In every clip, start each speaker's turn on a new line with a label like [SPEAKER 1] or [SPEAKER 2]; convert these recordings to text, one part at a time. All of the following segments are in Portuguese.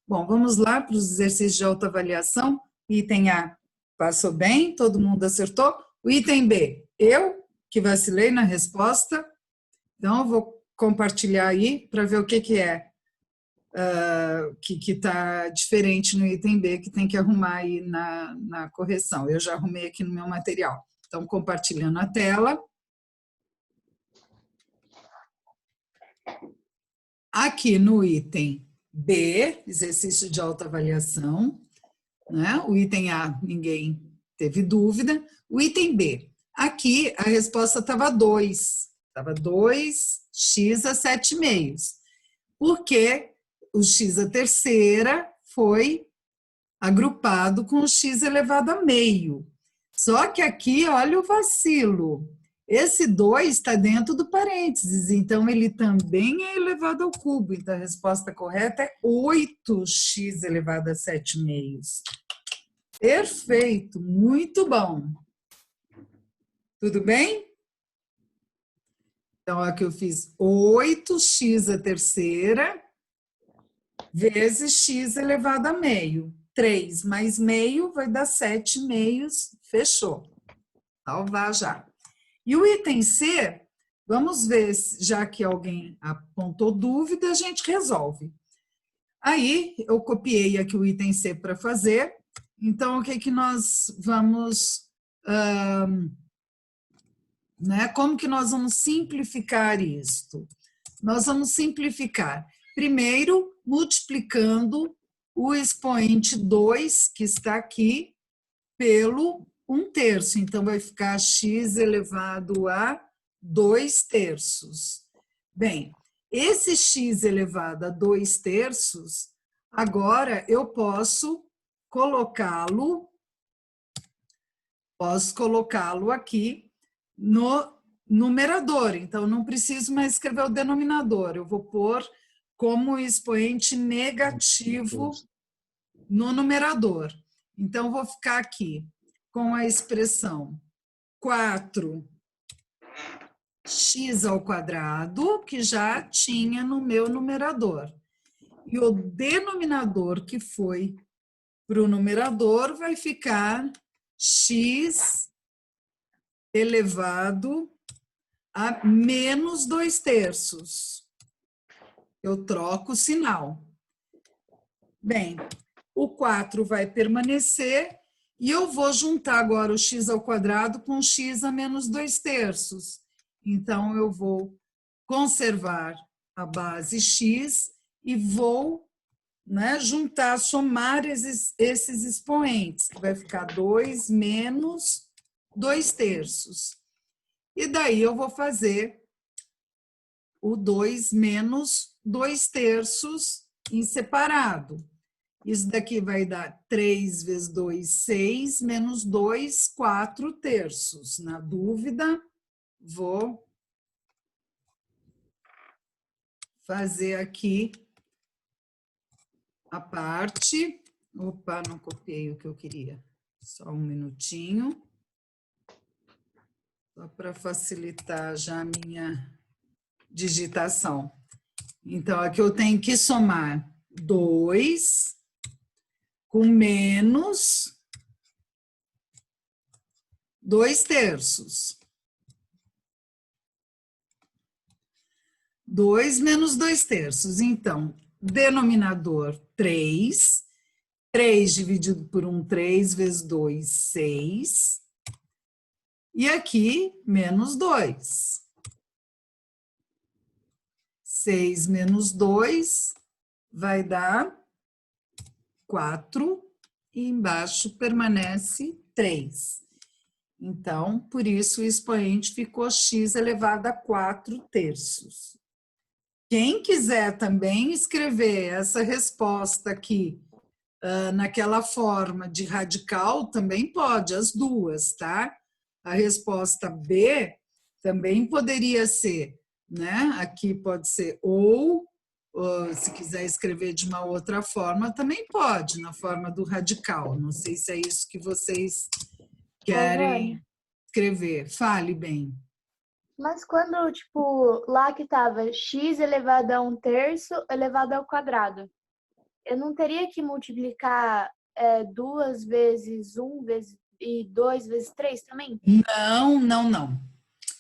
[SPEAKER 1] Bom, vamos lá para os exercícios de autoavaliação. Item A, passou bem, todo mundo acertou. O item B, eu que vacilei na resposta, então eu vou compartilhar aí para ver o que é que está diferente no item B, que tem que arrumar aí na correção. Eu já arrumei aqui no meu material. Então, compartilhando a tela. Aqui no item B, exercício de autoavaliação, né? O item A, ninguém teve dúvida. O item B, aqui a resposta estava 2. Estava 2x a 7,5. Porque o x a terceira foi agrupado com o x elevado a meio. Só que aqui, olha o vacilo. Esse 2 está dentro do parênteses, então ele também é elevado ao cubo. Então a resposta correta é 8x elevado a 7,5. Perfeito, muito bom. Tudo bem? Então, aqui eu fiz 8x a terceira vezes x elevado a meio. 3 mais meio vai dar 7,5, fechou. Salvar já. E o item C, vamos ver, já que alguém apontou dúvida, a gente resolve. Aí, eu copiei aqui o item C para fazer. Então, o que nós vamos... como que nós vamos simplificar isto? Nós vamos simplificar, primeiro, multiplicando o expoente 2, que está aqui, pelo 1/3. Então, vai ficar x elevado a 2/3. Bem, esse x elevado a 2/3, agora eu posso colocá-lo aqui no numerador. Então, não preciso mais escrever o denominador. Eu vou pôr como expoente negativo no numerador. Então, vou ficar aqui com a expressão 4x², que já tinha no meu numerador. E o denominador que foi para o numerador vai ficar x elevado a menos 2/3. Eu troco o sinal. Bem, o 4 vai permanecer e eu vou juntar agora o x² com x a menos 2/3. Então, eu vou conservar a base x e vou juntar, somar esses expoentes, que vai ficar 2 menos 2/3. E daí eu vou fazer o 2 menos 2/3 em separado. Isso daqui vai dar 3 vezes 2, 6, menos 2, 4/3. Na dúvida, vou fazer aqui a parte. Opa, não copiei o que eu queria. Só um minutinho. Só para facilitar já a minha digitação. Então, aqui eu tenho que somar 2 com menos 2/3. 2 menos 2/3. Então, denominador 3. 3 dividido por 1, 3 vezes 2, 6. E aqui, menos 2. 6 menos 2 vai dar 4. E embaixo permanece 3. Então, por isso o expoente ficou x elevado a 4/3. Quem quiser também escrever essa resposta aqui naquela forma de radical, também pode, as duas, tá? A resposta B também poderia ser, Aqui pode ser ou se quiser escrever de uma outra forma, também pode, na forma do radical. Não sei se é isso que vocês querem escrever. Fale bem.
[SPEAKER 2] Mas quando, tipo, lá que tava x elevado a 1/3 elevado ao quadrado. eu não teria que multiplicar 2 vezes 1 vezes e 2 vezes 3 também?
[SPEAKER 1] Não, não, não.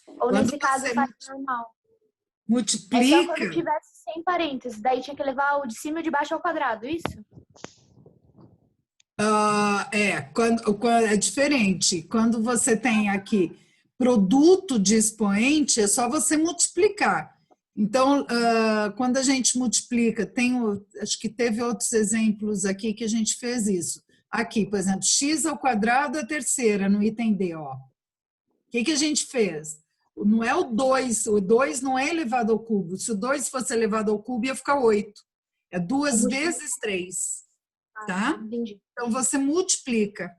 [SPEAKER 2] Ou
[SPEAKER 1] Quando
[SPEAKER 2] nesse caso
[SPEAKER 1] você
[SPEAKER 2] faz normal? É só quando
[SPEAKER 1] multiplica,
[SPEAKER 2] tivesse sem parênteses, daí tinha que levar o de cima e o de baixo ao quadrado, isso?
[SPEAKER 1] quando é diferente. Quando você tem aqui produto de expoente, é só você multiplicar. Então, quando a gente multiplica, acho que teve outros exemplos aqui que a gente fez isso. Aqui, por exemplo, x ao quadrado é a terceira, no item D, ó. O que a gente fez? Não é o 2 não é elevado ao cubo. Se o 2 fosse elevado ao cubo, ia ficar 8. É 2 vezes 3, tá?
[SPEAKER 2] Entendi.
[SPEAKER 1] Então, você multiplica.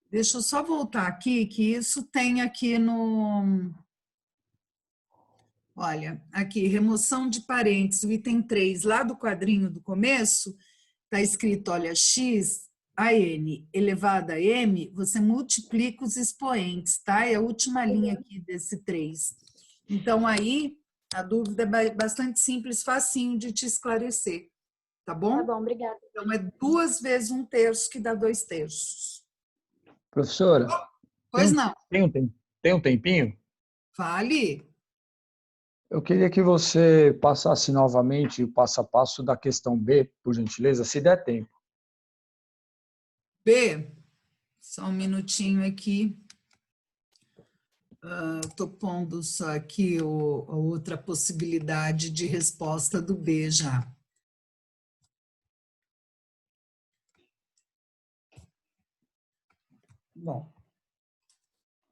[SPEAKER 1] Deixa eu só voltar aqui, que isso tem aqui no... Olha, aqui, remoção de parênteses, o item 3, lá do quadrinho do começo, está escrito, olha, x a n elevado a m, você multiplica os expoentes, tá? É a última linha aqui desse 3. Então, aí, a dúvida é bastante simples, facinho de te esclarecer, tá
[SPEAKER 2] Tá
[SPEAKER 1] bom?
[SPEAKER 2] bom, obrigada.
[SPEAKER 1] Então, é 2 vezes 1/3 que dá 2/3.
[SPEAKER 3] Professora,
[SPEAKER 1] Pois não,
[SPEAKER 3] tem um tempinho?
[SPEAKER 1] fale.
[SPEAKER 3] Eu queria que você passasse novamente o passo a passo da questão B, por gentileza, se der tempo.
[SPEAKER 1] B, só um minutinho aqui. Estou pondo só aqui a outra possibilidade de resposta do B já. Bom,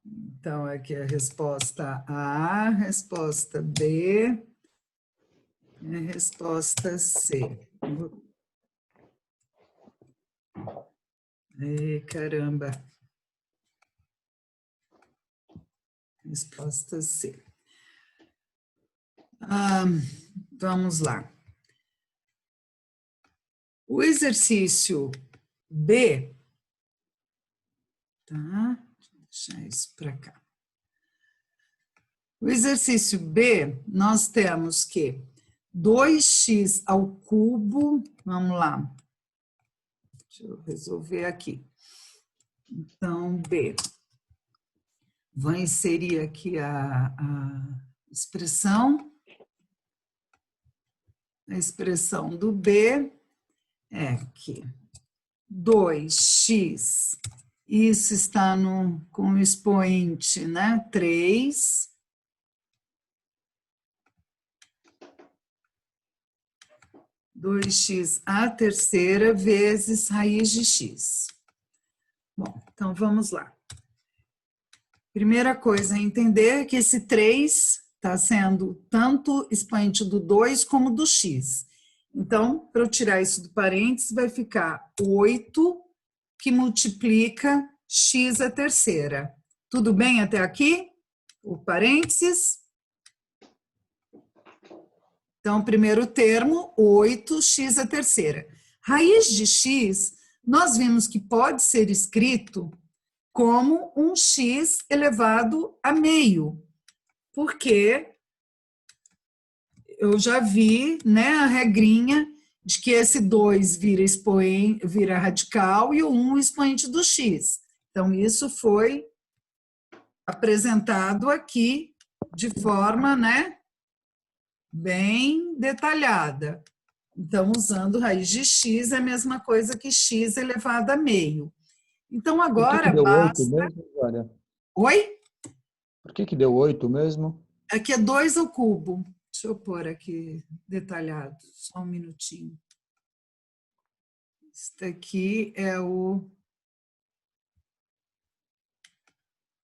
[SPEAKER 1] então aqui a resposta A, resposta B e a resposta C. Ei, caramba. Resposta C. Vamos lá. O exercício B, tá? Deixa eu deixar isso para cá. O exercício B, nós temos que 2x ao cubo, vamos lá. Deixa eu resolver aqui. Então, B. Vou inserir aqui a expressão. A expressão do B é que 2x, isso está com o expoente, né? 3. Dois x à terceira vezes raiz de x. Bom, então vamos lá. Primeira coisa a entender é que esse 3 está sendo tanto expoente do 2 como do x. Então, para eu tirar isso do parênteses, vai ficar 8 que multiplica x à terceira. Tudo bem até aqui? O parênteses. Então, primeiro termo, 8x à terceira. Raiz de x, nós vimos que pode ser escrito como um x elevado a meio, porque eu já vi, né, a regrinha de que esse 2 vira radical e o 1 expoente do x. Então, isso foi apresentado aqui de forma, né, bem detalhada. Então, usando raiz de x é a mesma coisa que x elevado a meio. Então, agora
[SPEAKER 3] Por que deu 8
[SPEAKER 1] basta...
[SPEAKER 3] mesmo, Glória?
[SPEAKER 1] Oi?
[SPEAKER 3] Por que deu 8 mesmo?
[SPEAKER 1] Aqui é 2 ao cubo. Deixa eu pôr aqui detalhado, só um minutinho. Este aqui é o...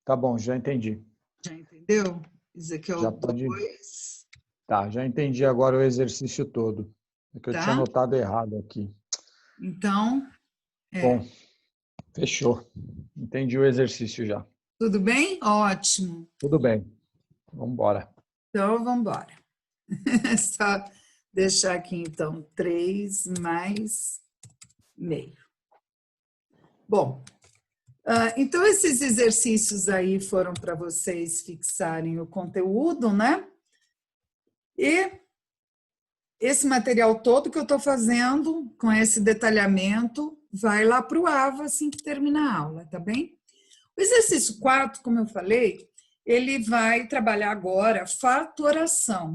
[SPEAKER 3] Tá bom, já entendi.
[SPEAKER 1] Já entendeu? Isso aqui é o
[SPEAKER 3] Já pode...
[SPEAKER 1] 2.
[SPEAKER 3] Tá, já entendi agora o exercício todo. É que eu tinha
[SPEAKER 1] Tá?
[SPEAKER 3] anotado errado aqui.
[SPEAKER 1] Então,
[SPEAKER 3] Bom, fechou. Entendi o exercício já.
[SPEAKER 1] tudo bem? Ótimo.
[SPEAKER 3] Tudo bem. Vamos embora.
[SPEAKER 1] Então, vamos embora. Só deixar aqui, então, 3 mais meio. Bom, então esses exercícios aí foram para vocês fixarem o conteúdo, né? E esse material todo que eu estou fazendo, com esse detalhamento, vai lá para o AVA assim que termina a aula, tá bem? O exercício 4, como eu falei, ele vai trabalhar agora fatoração.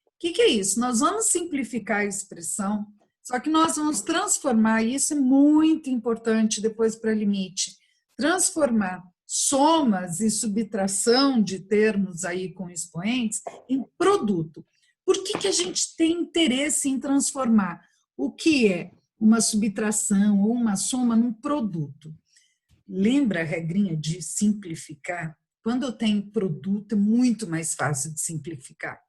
[SPEAKER 1] O que é isso? Nós vamos simplificar a expressão, só que nós vamos transformar, e isso é muito importante depois para limite, transformar somas e subtração de termos aí com expoentes em produto. Por que a gente tem interesse em transformar o que é uma subtração ou uma soma num produto? Lembra a regrinha de simplificar? Quando eu tenho produto, é muito mais fácil de simplificar,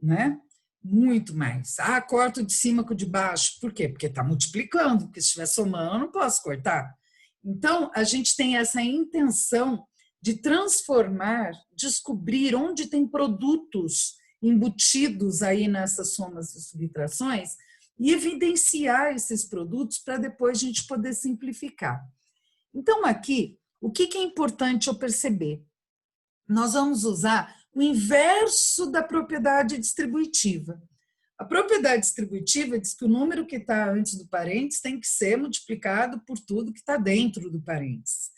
[SPEAKER 1] né? Muito mais. Ah, corto de cima com o de baixo. Por quê? Porque está multiplicando, porque se estiver somando, eu não posso cortar. Então, a gente tem essa intenção de transformar, descobrir onde tem produtos embutidos aí nessas somas e subtrações e evidenciar esses produtos para depois a gente poder simplificar. Então, aqui, o que é importante eu perceber? Nós vamos usar o inverso da propriedade distributiva. A propriedade distributiva diz que o número que está antes do parênteses tem que ser multiplicado por tudo que está dentro do parênteses.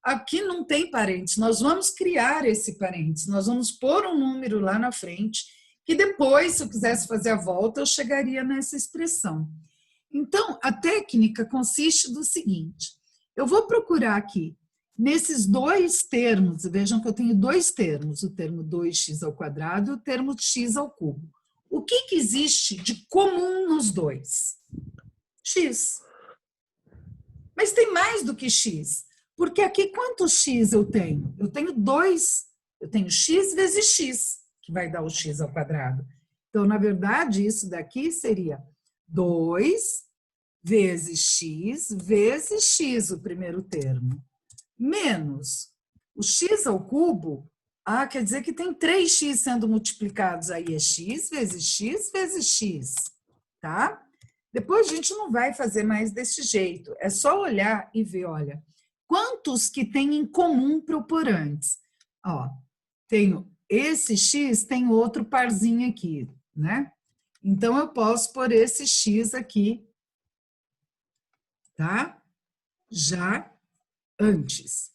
[SPEAKER 1] Aqui não tem parênteses, nós vamos criar esse parênteses, nós vamos pôr um número lá na frente, que depois, se eu quisesse fazer a volta, eu chegaria nessa expressão. Então, a técnica consiste do seguinte: eu vou procurar aqui, nesses dois termos, vejam que eu tenho dois termos, o termo 2x ao quadrado e o termo x ao cubo. O que existe de comum nos dois? X. Mas tem mais do que x, porque aqui quantos x eu tenho? Eu tenho 2, eu tenho x vezes x, que vai dar o x ao quadrado. Então, na verdade, isso daqui seria 2 vezes x, o primeiro termo, menos o x ao cubo. Ah, quer dizer que tem 3x sendo multiplicados, aí é x vezes x, tá? Depois a gente não vai fazer mais desse jeito, é só olhar e ver, olha, quantos que tem em comum proporantes. Ó, tenho esse x, tem outro parzinho aqui, né? Então, eu posso pôr esse x aqui, tá? Já antes.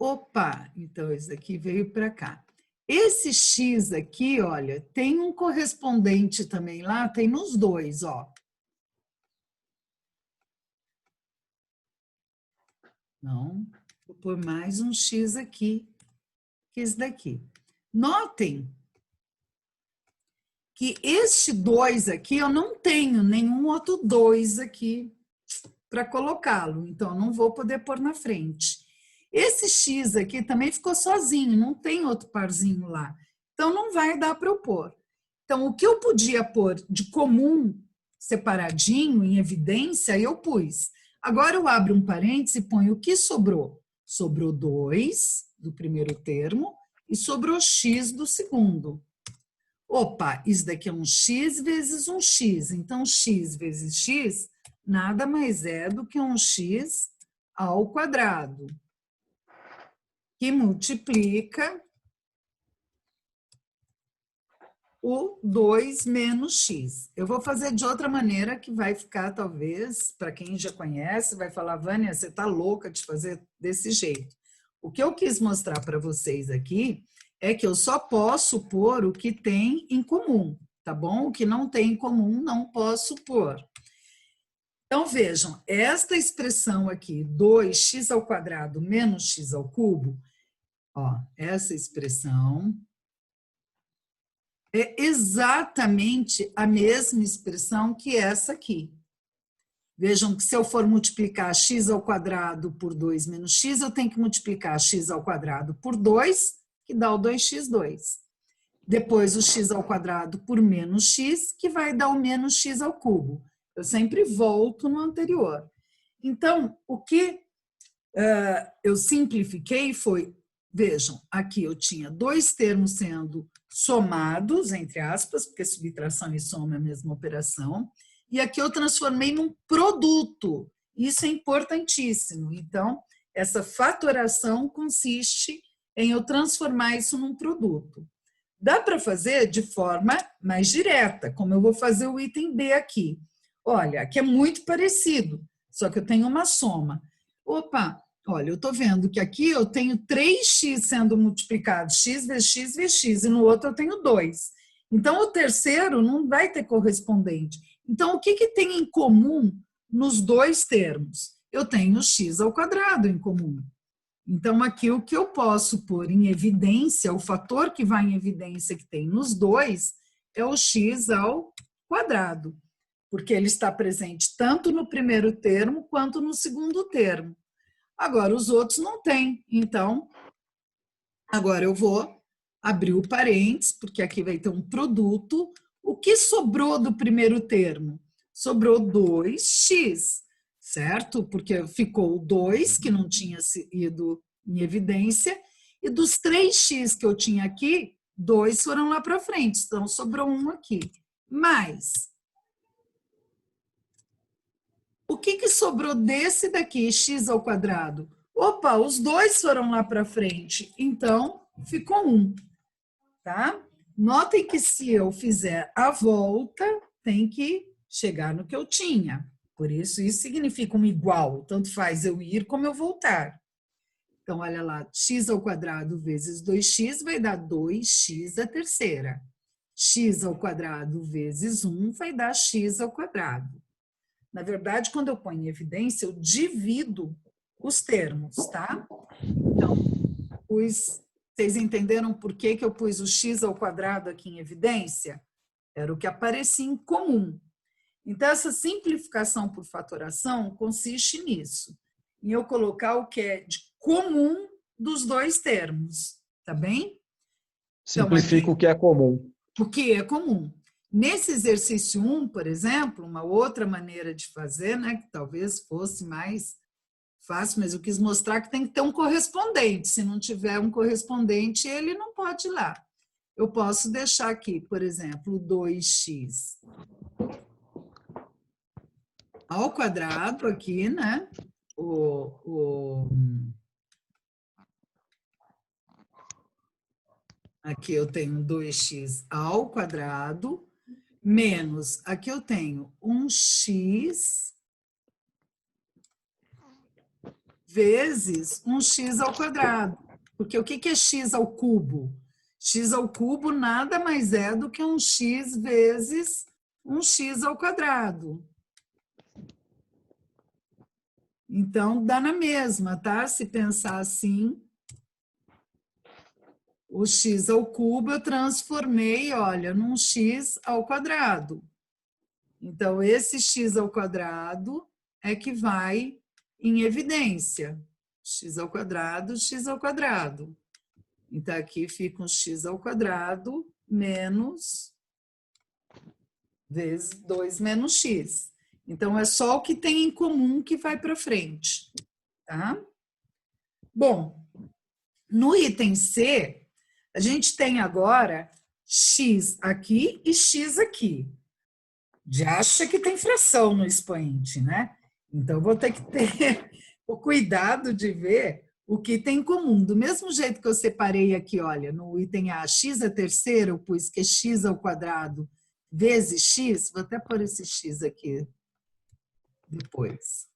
[SPEAKER 1] Opa, então esse aqui veio para cá. Esse x aqui, olha, tem um correspondente também lá, tem nos dois, ó. Não, vou pôr mais um x aqui, que esse daqui. Notem que este 2 aqui, eu não tenho nenhum outro 2 aqui para colocá-lo, então eu não vou poder pôr na frente. Esse x aqui também ficou sozinho, não tem outro parzinho lá, então não vai dar para eu pôr. Então, o que eu podia pôr de comum, separadinho, em evidência, eu pus. Agora eu abro um parênteses e ponho o que sobrou. Sobrou 2 do primeiro termo e sobrou x do segundo. Opa, isso daqui é um x vezes um x. Então, x vezes x nada mais é do que um x ao quadrado, que multiplica o 2 menos x. Eu vou fazer de outra maneira que vai ficar, talvez, para quem já conhece, vai falar, Vânia, você está louca de fazer desse jeito. O que eu quis mostrar para vocês aqui é que eu só posso pôr o que tem em comum, tá bom? O que não tem em comum, não posso pôr. Então, vejam, esta expressão aqui, 2x ao quadrado menos x ao cubo, ó, essa expressão é exatamente a mesma expressão que essa aqui. Vejam que se eu for multiplicar x ao quadrado por 2 menos x, eu tenho que multiplicar x ao quadrado por 2, que dá o 2x2. Depois o x ao quadrado por menos x, que vai dar o menos x ao cubo. Eu sempre volto no anterior. Então, o que eu simplifiquei foi, vejam, aqui eu tinha dois termos sendo somados, entre aspas, porque subtração e soma é a mesma operação, e aqui eu transformei num produto. Isso é importantíssimo. Então, essa fatoração consiste em eu transformar isso num produto. Dá para fazer de forma mais direta, como eu vou fazer o item B aqui. Olha, aqui é muito parecido, só que eu tenho uma soma. Opa, olha, eu estou vendo que aqui eu tenho 3x sendo multiplicado, x vezes x vezes x, e no outro eu tenho 2. Então, o terceiro não vai ter correspondente. Então, o que tem em comum nos dois termos? Eu tenho x ao quadrado em comum. Então, aqui o que eu posso pôr em evidência, o fator que vai em evidência que tem nos dois, é o x ao quadrado, porque ele está presente tanto no primeiro termo quanto no segundo termo. Agora, os outros não têm. Então, agora eu vou abrir o parênteses, porque aqui vai ter um produto. O que sobrou do primeiro termo? Sobrou 2x. Certo? Porque ficou o 2, que não tinha ido em evidência, e dos 3x que eu tinha aqui, 2 foram lá para frente, então sobrou 1 aqui. Mas, o que sobrou desse daqui, x ao quadrado? Opa, os 2 foram lá para frente, então ficou 1. Tá? Notem que se eu fizer a volta, tem que chegar no que eu tinha. Por isso significa um igual, tanto faz eu ir como eu voltar. Então, olha lá, x ao quadrado vezes 2x vai dar 2x à terceira. X ao quadrado vezes 1 vai dar x ao quadrado. Na verdade, quando eu ponho em evidência, eu divido os termos, tá? Então, vocês entenderam por que eu pus o x ao quadrado aqui em evidência? Era o que aparecia em comum. Então, essa simplificação por fatoração consiste nisso, em eu colocar o que é de comum dos dois termos, tá bem?
[SPEAKER 3] Simplifica então, aqui, o que é comum.
[SPEAKER 1] O que é comum. Nesse exercício 1, por exemplo, uma outra maneira de fazer, né, que talvez fosse mais fácil, mas eu quis mostrar que tem que ter um correspondente. Se não tiver um correspondente, ele não pode ir lá. Eu posso deixar aqui, por exemplo, 2x ao quadrado aqui, né? Aqui eu tenho 2x ao quadrado, menos, aqui eu tenho 1x vezes 1x ao quadrado. Porque o que é x ao cubo? X ao cubo nada mais é do que 1x vezes 1x ao quadrado. Então, dá na mesma, tá? Se pensar assim, o x ao cubo eu transformei, olha, num x ao quadrado. Então, esse x ao quadrado é que vai em evidência. X ao quadrado, x ao quadrado. Então, aqui fica um x ao quadrado menos vezes 2 menos x. Então, é só o que tem em comum que vai para frente, tá? Bom, no item C, a gente tem agora x aqui e x aqui. Já acha que tem fração no expoente, né? Então, vou ter que ter o cuidado de ver o que tem em comum. Do mesmo jeito que eu separei aqui, olha, no item A, x à terceira, eu pus que é x ao quadrado vezes x, vou até pôr esse x aqui depois.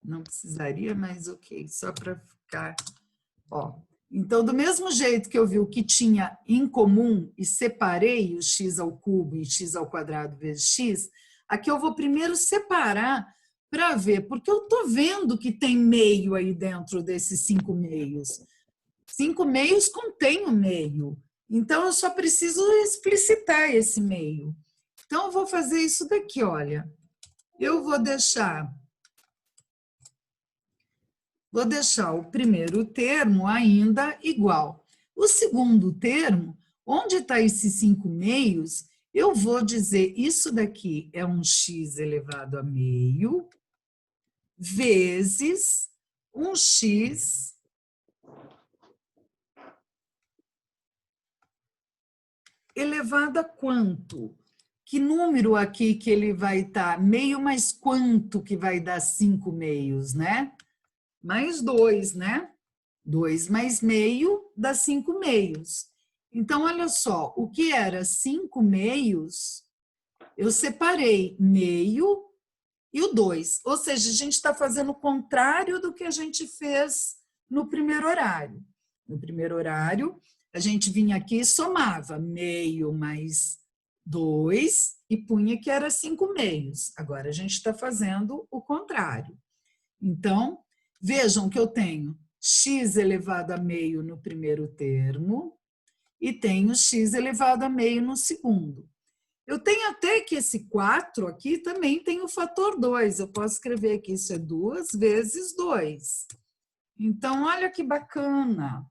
[SPEAKER 1] Não precisaria, mas ok, só para ficar... Ó. Então, do mesmo jeito que eu vi o que tinha em comum e separei o x ao cubo e x ao quadrado vezes x, aqui eu vou primeiro separar para ver, porque eu estou vendo que tem meio aí dentro desses 5 meios. 5 meios contém o meio. Então, eu só preciso explicitar esse meio. Então, eu vou fazer isso daqui, olha. Eu vou deixar o primeiro termo ainda igual. O segundo termo, onde está esses 5 meios, eu vou dizer isso daqui é um x elevado a meio vezes um x elevado a quanto? Que número aqui que ele vai estar? Meio mais quanto que vai dar 5 meios, né? Mais 2, né? 2 mais meio dá 5 meios. Então, olha só, o que era 5 meios, eu separei meio e o 2. Ou seja, a gente está fazendo o contrário do que a gente fez no primeiro horário. No primeiro horário, a gente vinha aqui e somava meio mais 2 e punha que era 5 meios. Agora, a gente está fazendo o contrário. Então, vejam que eu tenho x elevado a meio no primeiro termo e tenho x elevado a meio no segundo. Eu tenho até que esse 4 aqui também tem o fator 2. Eu posso escrever que isso é 2 vezes 2. Então, olha que bacana.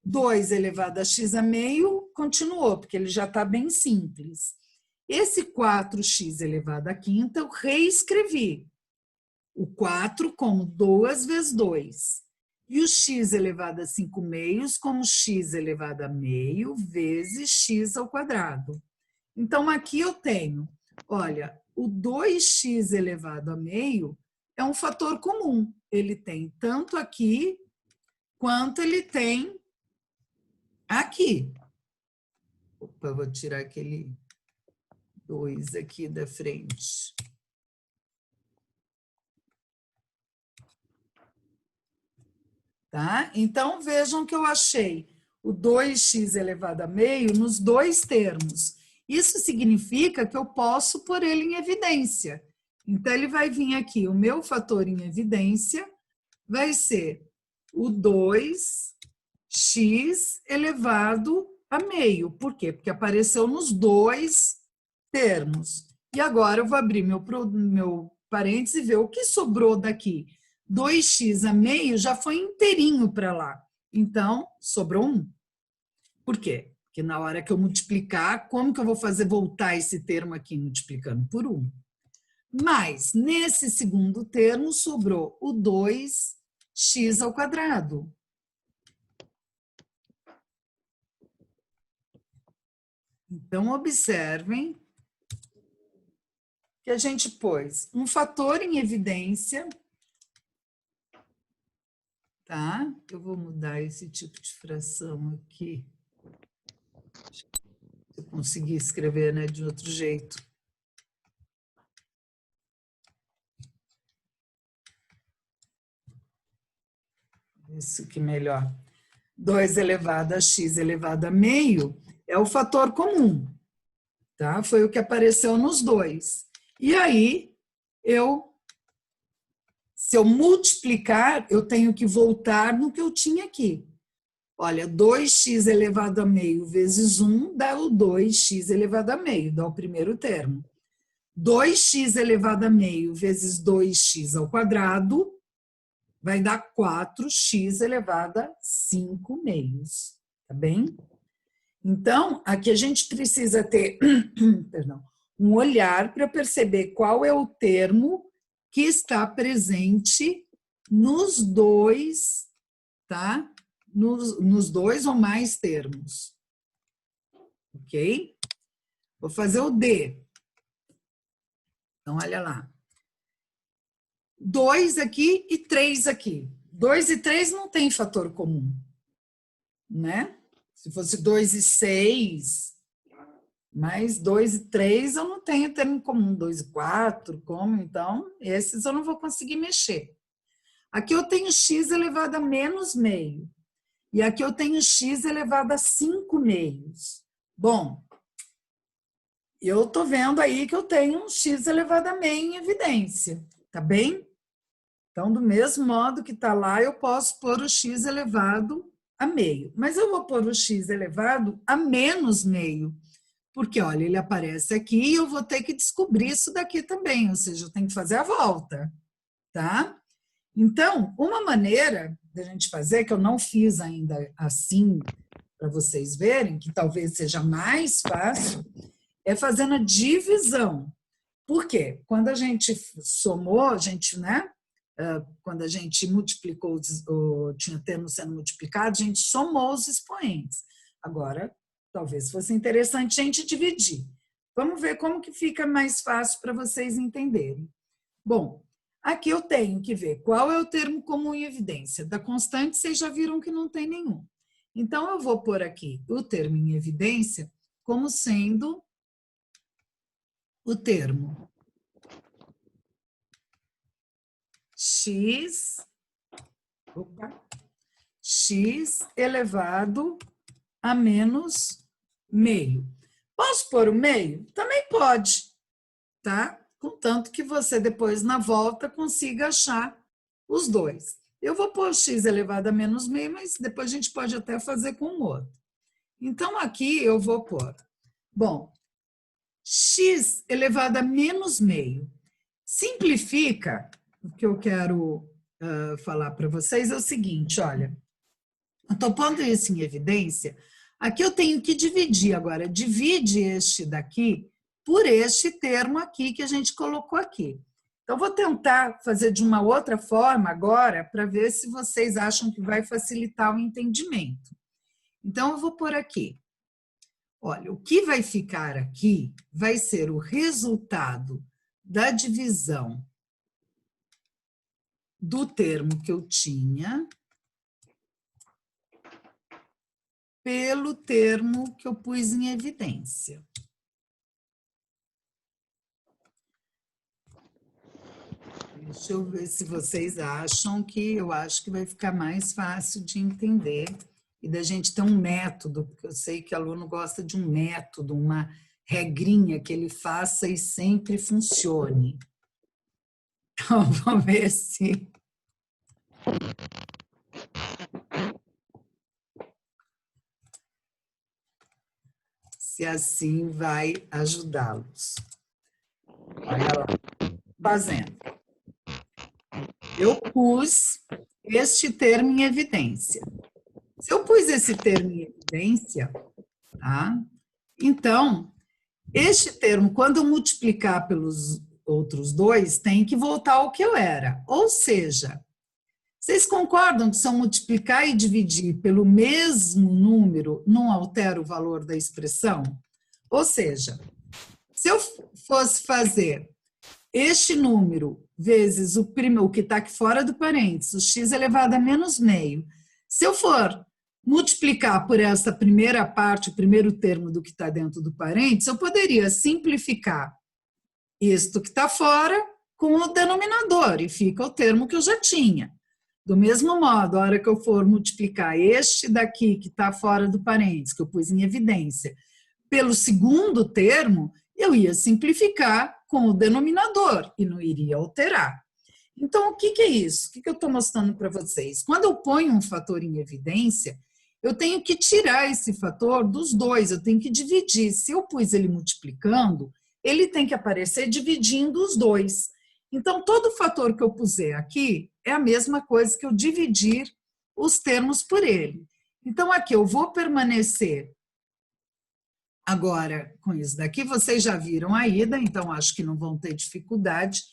[SPEAKER 1] 2 elevado a x a meio continuou, porque ele já está bem simples. Esse 4x elevado a quinta eu reescrevi. O 4 como 2 vezes 2. E o x elevado a 5 meios como x elevado a meio vezes x ao quadrado. Então, aqui eu tenho, olha, o 2x elevado a meio é um fator comum. Ele tem tanto aqui quanto ele tem aqui. Opa, vou tirar aquele 2 aqui da frente. Tá? Então, vejam que eu achei o 2x elevado a meio nos dois termos. Isso significa que eu posso pôr ele em evidência. Então, ele vai vir aqui, o meu fator em evidência vai ser o 2x elevado a meio. Por quê? Porque apareceu nos dois termos. E agora eu vou abrir meu parênteses e ver o que sobrou daqui. 2x a meio já foi inteirinho para lá. Então, sobrou 1. Por quê? Porque na hora que eu multiplicar, como que eu vou fazer voltar esse termo aqui multiplicando por 1? Mas, nesse segundo termo, sobrou o 2x ao quadrado. Então, observem que a gente pôs um fator em evidência. Tá? Eu vou mudar esse tipo de fração aqui. Se eu conseguir escrever, né, de outro jeito. Isso que melhor. 2 elevado a x elevado a meio é o fator comum. Tá? Foi o que apareceu nos dois. E aí, se eu multiplicar, eu tenho que voltar no que eu tinha aqui. Olha, 2x elevado a meio vezes 1 dá o 2x elevado a meio, dá o primeiro termo. 2x elevado a meio vezes 2x ao quadrado vai dar 4x elevado a 5 meios, tá bem? Então, aqui a gente precisa ter um olhar para perceber qual é o termo que está presente nos dois, tá? Nos dois ou mais termos. Ok? Vou fazer o D. Então, olha lá. 2 aqui e 3 aqui. 2 e 3 não tem fator comum, né? Se fosse 2 e 6, mais 2 e 3 eu não tenho termo comum. 2 e 4, como? Então, esses eu não vou conseguir mexer. Aqui eu tenho x elevado a menos meio. E aqui eu tenho x elevado a 5 meios. Bom, eu estou vendo aí que eu tenho um x elevado a meio em evidência, tá bem? Então, do mesmo modo que está lá, eu posso pôr o x elevado a meio. Mas eu vou pôr o x elevado a menos meio. Porque, olha, ele aparece aqui e eu vou ter que descobrir isso daqui também. Ou seja, eu tenho que fazer a volta, tá? Então, uma maneira da gente fazer, que eu não fiz ainda assim, para vocês verem, que talvez seja mais fácil, é fazendo a divisão. Por quê? Quando a gente somou, a gente, né? Quando a gente multiplicou, tinha termo sendo multiplicado, a gente somou os expoentes. Agora, talvez fosse interessante a gente dividir. Vamos ver como que fica mais fácil para vocês entenderem. Bom, aqui eu tenho que ver qual é o termo comum em evidência. Da constante, vocês já viram que não tem nenhum. Então, eu vou pôr aqui o termo em evidência como sendo o termo x elevado a menos meio. Posso pôr o meio? Também pode, tá? Contanto que você depois, na volta, consiga achar os dois. Eu vou pôr x elevado a menos meio, mas depois a gente pode até fazer com o outro. Então, aqui eu vou pôr, bom, x elevado a menos meio. Simplifica, o que eu quero falar para vocês é o seguinte, olha, eu estou pondo isso em evidência, aqui eu tenho que dividir agora, divide este daqui por este termo aqui que a gente colocou aqui. Então, vou tentar fazer de uma outra forma agora para ver se vocês acham que vai facilitar o entendimento. Então, eu vou pôr aqui. Olha, o que vai ficar aqui vai ser o resultado da divisão do termo que eu tinha pelo termo que eu pus em evidência. Deixa eu ver se vocês acham que eu acho que vai ficar mais fácil de entender e da gente ter um método, porque eu sei que aluno gosta de um método, uma regrinha que ele faça e sempre funcione. Então, vamos ver se assim vai ajudá-los. Olha lá, fazendo. Eu pus este termo em evidência. Se eu pus esse termo em evidência, tá? Então, este termo, quando eu multiplicar pelos outros dois, tem que voltar ao que eu era. Ou seja, vocês concordam que se eu multiplicar e dividir pelo mesmo número, não altera o valor da expressão? Ou seja, se eu fosse fazer este número vezes o que está aqui fora do parênteses, o x elevado a menos meio, se eu for multiplicar por essa primeira parte, o primeiro termo do que está dentro do parênteses, eu poderia simplificar isto que está fora com o denominador, e fica o termo que eu já tinha. Do mesmo modo, a hora que eu for multiplicar este daqui que está fora do parênteses, que eu pus em evidência, pelo segundo termo, eu ia simplificar com o denominador e não iria alterar. Então, o que é isso? O que eu estou mostrando para vocês? Quando eu ponho um fator em evidência, eu tenho que tirar esse fator dos dois, eu tenho que dividir. Se eu pus ele multiplicando, ele tem que aparecer dividindo os dois. Então, todo fator que eu puser aqui é a mesma coisa que eu dividir os termos por ele. Então, aqui eu vou permanecer agora com isso daqui. Vocês já viram a ida, então acho que não vão ter dificuldade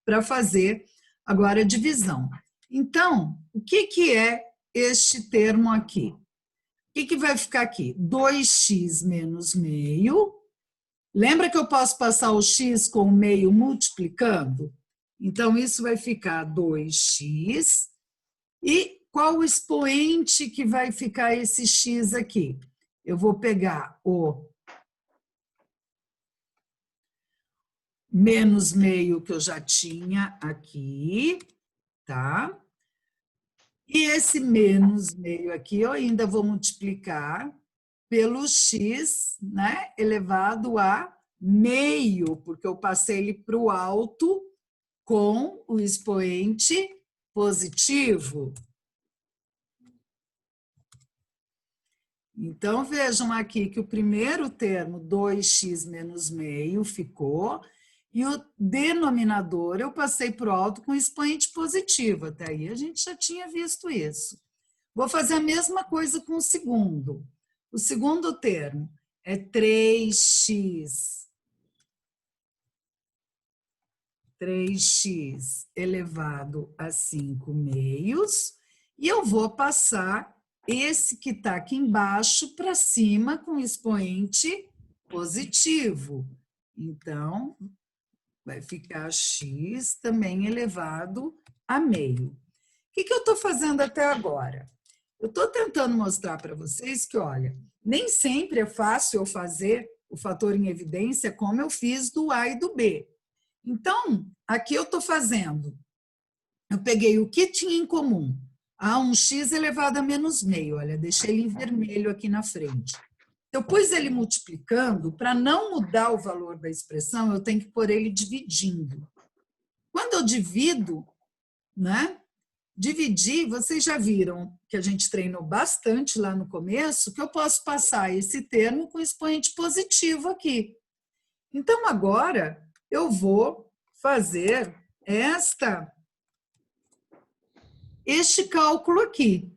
[SPEAKER 1] para fazer agora a divisão. Então, o que é este termo aqui? O que vai ficar aqui? 2x menos meio. Lembra que eu posso passar o x com o meio multiplicando? Então, isso vai ficar 2x. E qual o expoente que vai ficar esse x aqui? Eu vou pegar o menos meio que eu já tinha aqui, tá? E esse menos meio aqui eu ainda vou multiplicar pelo x, né, elevado a meio, porque eu passei ele para o alto com o expoente positivo. Então, vejam aqui que o primeiro termo, 2x menos meio, ficou, e o denominador eu passei para o alto com expoente positivo. Até aí a gente já tinha visto isso. Vou fazer a mesma coisa com o segundo. O segundo termo é 3x elevado a 5 meios, e eu vou passar esse que está aqui embaixo para cima com expoente positivo. Então, vai ficar x também elevado a meio. O que eu estou fazendo até agora? Eu estou tentando mostrar para vocês que, olha, nem sempre é fácil eu fazer o fator em evidência como eu fiz do A e do B. Então, aqui eu estou fazendo, eu peguei o que tinha em comum, A1x elevado a menos meio, olha, deixei ele em vermelho aqui na frente. Eu pus ele multiplicando, para não mudar o valor da expressão, eu tenho que pôr ele dividindo. Quando eu divido, né? Dividir, vocês já viram que a gente treinou bastante lá no começo, que eu posso passar esse termo com expoente positivo aqui. Então, agora, eu vou fazer este cálculo aqui.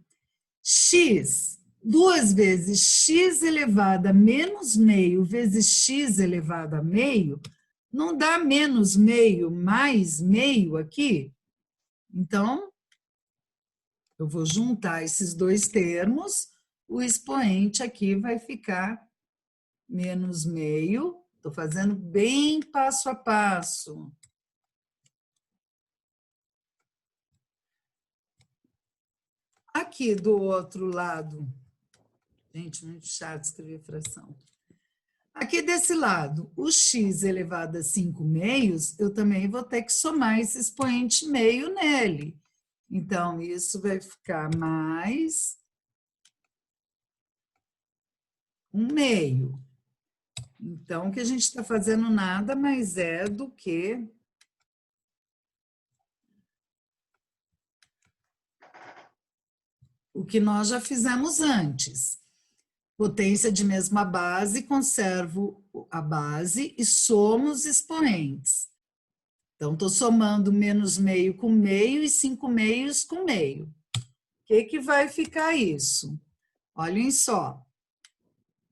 [SPEAKER 1] X, 2 vezes x elevado a menos meio vezes x elevado a meio, não dá menos meio mais meio aqui? Então, eu vou juntar esses dois termos, o expoente aqui vai ficar menos meio. Estou fazendo bem passo a passo. Aqui do outro lado, gente, muito chato escrever fração. Aqui desse lado, o x elevado a 5 meios, eu também vou ter que somar esse expoente meio nele. Então, isso vai ficar mais 1 meio. Então, o que a gente está fazendo nada mais é do que o que nós já fizemos antes. Potência de mesma base, conservo a base e somo os expoentes. Então, estou somando menos meio com meio e 5 meios com meio. O que vai ficar isso? Olhem só.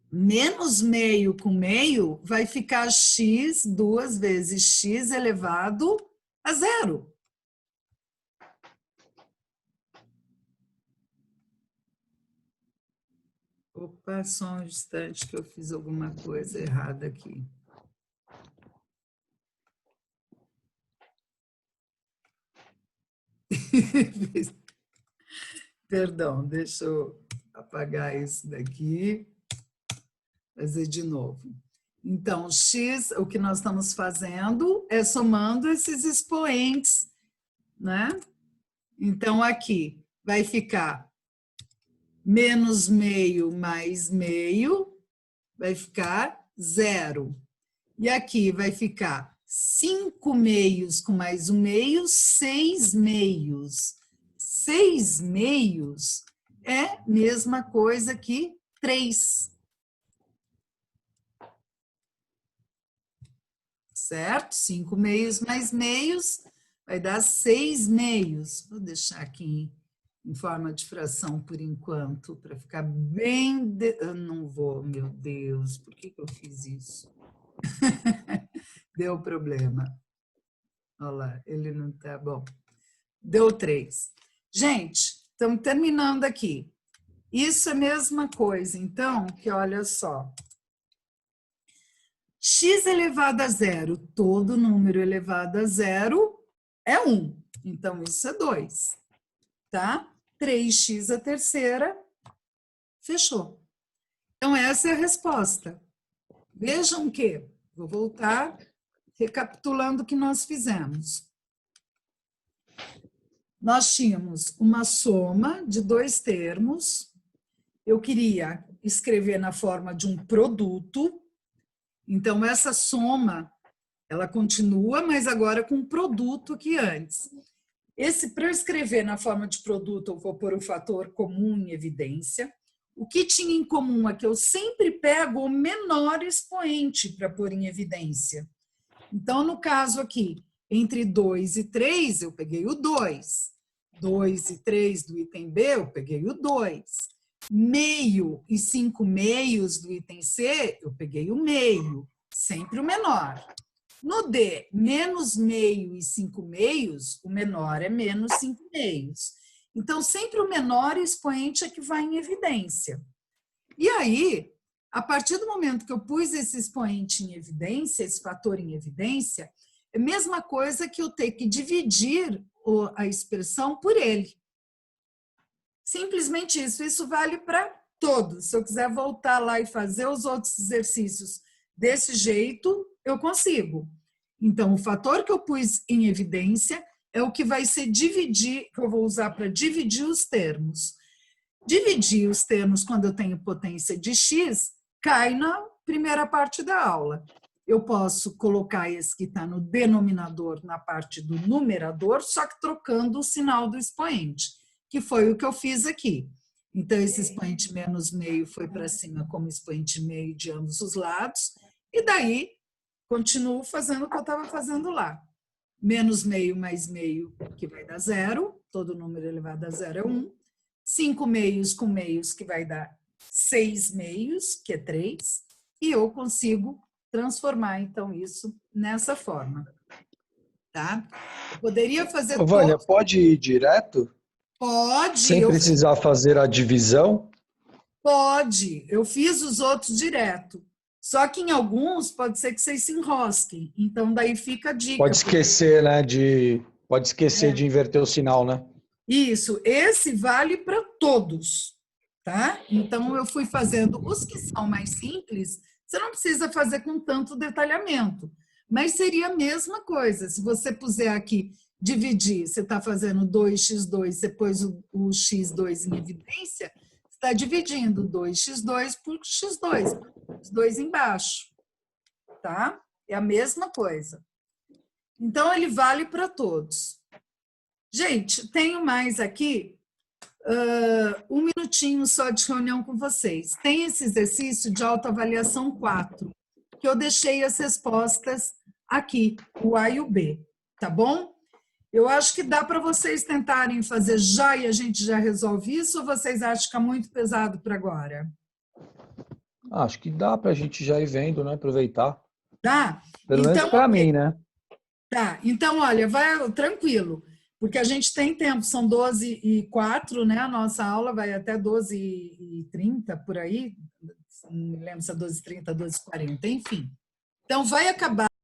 [SPEAKER 1] Menos meio com meio vai ficar x 2 vezes x elevado a 0. Opa, só um instante que eu fiz alguma coisa errada aqui. Perdão, deixa eu apagar isso daqui. Fazer de novo. Então, x, o que nós estamos fazendo é somando esses expoentes, né? Então, aqui vai ficar menos meio mais meio, vai ficar 0. E aqui vai ficar 5 meios com mais 1 meio, 6 meios. 6 meios é mesma coisa que 3. Certo? 5 meios mais meios vai dar 6 meios. Vou deixar aqui em forma de fração por enquanto, para ficar bem... Eu não vou, meu Deus, por que eu fiz isso? Deu problema. Olha lá, ele não tá bom. Deu 3. Gente, estamos terminando aqui. Isso é a mesma coisa, então, que olha só. X elevado a 0, todo número elevado a 0 é 1. Então, isso é 2. Tá? 3x a terceira, fechou. Então, essa é a resposta. Vejam que, vou voltar recapitulando o que nós fizemos. Nós tínhamos uma soma de dois termos. Eu queria escrever na forma de um produto. Então, essa soma, ela continua, mas agora com um produto aqui antes. Para eu escrever na forma de produto, eu vou pôr o fator comum em evidência. O que tinha em comum é que eu sempre pego o menor expoente para pôr em evidência. Então, no caso aqui, entre 2 e 3, eu peguei o 2. 2 e 3 do item B, eu peguei o 2. Meio e 5 meios do item C, eu peguei o meio, sempre o menor. No D, menos meio e 5 meios, o menor é menos 5 meios. Então, sempre o menor expoente é que vai em evidência. E aí, a partir do momento que eu pus esse expoente em evidência, esse fator em evidência, é a mesma coisa que eu ter que dividir a expressão por ele. Simplesmente isso. Isso vale para todos. Se eu quiser voltar lá e fazer os outros exercícios desse jeito, eu consigo. Então, o fator que eu pus em evidência é o que vai ser dividir, que eu vou usar para dividir os termos. Dividir os termos quando eu tenho potência de x cai na primeira parte da aula. Eu posso colocar esse que está no denominador na parte do numerador, só que trocando o sinal do expoente, que foi o que eu fiz aqui. Então, esse expoente menos meio foi para cima como expoente meio de ambos os lados, e daí continuo fazendo o que eu estava fazendo lá. Menos meio mais meio, que vai dar 0, todo número elevado a 0 é 1. 5 meios com meios, que vai dar 6 meios, que é 3. E eu consigo transformar, então, isso nessa forma. Tá? Eu poderia fazer...
[SPEAKER 3] Vânia, pode ir direto?
[SPEAKER 1] Pode.
[SPEAKER 3] Sem precisar fazer a divisão?
[SPEAKER 1] Pode. Eu fiz os outros direto. Só que em alguns pode ser que vocês se enrosquem. Então, daí fica a dica.
[SPEAKER 3] Pode esquecer, né? Pode esquecer de inverter o sinal, né?
[SPEAKER 1] Isso. Esse vale para todos. Tá? Então, eu fui fazendo os que são mais simples. Você não precisa fazer com tanto detalhamento. Mas seria a mesma coisa. Se você puser aqui, dividir, você está fazendo 2x2, você pôs o x2 em evidência, você está dividindo 2x2 por x2, os dois embaixo. Tá? É a mesma coisa. Então, ele vale para todos. Gente, tenho mais aqui um minutinho só de reunião com vocês. Tem esse exercício de autoavaliação 4, que eu deixei as respostas aqui, o A e o B, tá bom? Eu acho que dá para vocês tentarem fazer já e a gente já resolve isso, ou vocês acham que fica muito pesado para agora?
[SPEAKER 3] Acho que dá para a gente já ir vendo, né? Aproveitar.
[SPEAKER 1] Tá?
[SPEAKER 3] Pelo menos
[SPEAKER 1] Então,
[SPEAKER 3] para mim, né?
[SPEAKER 1] Tá, então, olha, vai tranquilo, porque a gente tem tempo, são 12h04, né? A nossa aula vai até 12h30, por aí, não me lembro se é 12h30, 12h40, enfim. Então, vai acabar